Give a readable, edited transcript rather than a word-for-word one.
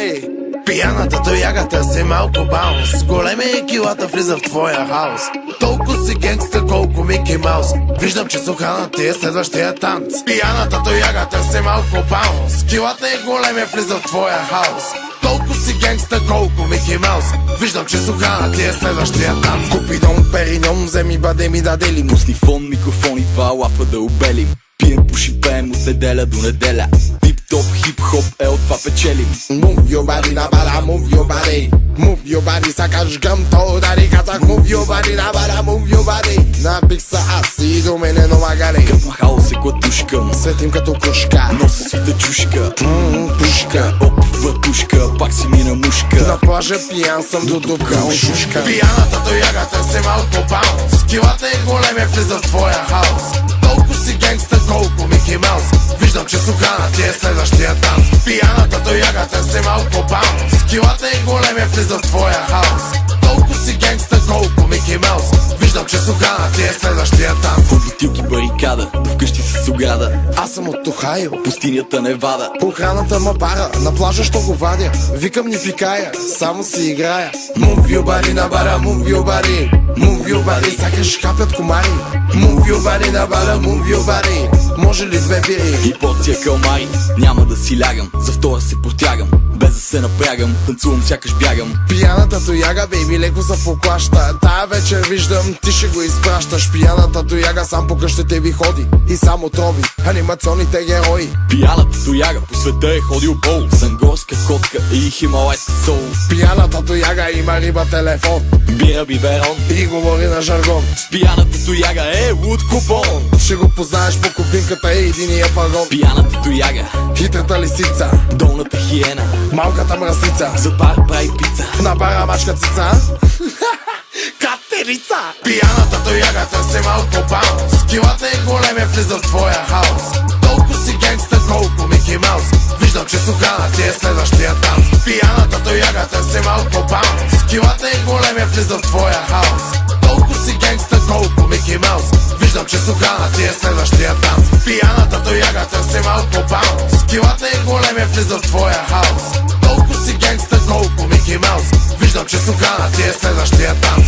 ей! Пияната тояга търси малко баунс. Големи килата влиза в твоя хаос. Толкова си генгста, колко Мики Маус. Виждам, че с охрана ти е следващия танц. Пияната тояга търси малко баунс. Килата е големи, влиза в твоя хаос. Толкова си генгста, колко Мики Маус. Виждам, че с охрана ти е следващия танц. Купи дом, периньон, вземи баде ми даде ли. Пусни фон, микрофон и два лапа да обелим. Пием, пуши, пеем от неделя до неделя. Тип-топ, хип-хоп, от това печелим. Move your body, на бара, move your body. Move your body, сакаш гъм, то удари. Казах move your body, на бара, move your body. Напих са аз и до мене нова галей. Кът махал се клатушка, Светим като кружка. носа свита чушка. Пушка. Оп, въртушка, пак си мина мушка. На плажа пиян съм до дупка шушка. Пияната тояга търси малко баунс. Килата е големи, влиза в твоя хаос. Толкова си генгста, колко Мики Маус. Виждам, че с охрана ти е следващия танц. Пияната тояга търси малко баунс. Килата е големи, влиза в твоя хаос. Толкова си генгста, колко Мики Маус. Виждам, че с охрана ти е следващия танц. От бутилки барикада, до вкъщи с ограда. Аз съм от Охайо, Пустинята Невада. охраната ма бара, на плажа що го вадя. Викам ни пикая, само си играя. Move your body на бара, move your body. Move your body, сякаш хапят комари. Move your body на бара, move your body. Може ли две бири? И порция калмари, няма да си лягам. За втора се протягам, без да се напрягам. Танцувам, сякаш бягам. Пияната тояга, бейби, леко се поклаща. Тая вечер виждам, ти ще го изпращаш. Пияната тояга сам по къщите ви ходи и само трови анимационните герои. Пияната тояга по света е ходил пол. С ангорска котка и хималайска сол. Пияната тояга има риба, телефон Бира биберон и говори на жаргон. с пияната тояга е луд купон. Ще го познаеш по купинката и единия вагон. Пияната тояга, Хитрата лисица, долната хиена, малката мръсица, зад бар прави пица. на бара мачка цица. Катерица! Пияната тояга търси малко баунс. Килата е големи, влиза в твоя хаос. Толкова си генгста, колко Мики Маус. Виждам, че с охрана ти е следващия танц. Пияната тояга търси малко баунс. Килата е големи, влиза в твоя хаос. Толкова си генгста, колко Мики Маус. Виждам, че с охрана ти е следващия танц. Пияната тояга търси малко баунс. Килата е големи, влиза в твоя хаос. Толкова си генгста, колко Мики Маус. Виждам, че с охрана ти е следващия танц.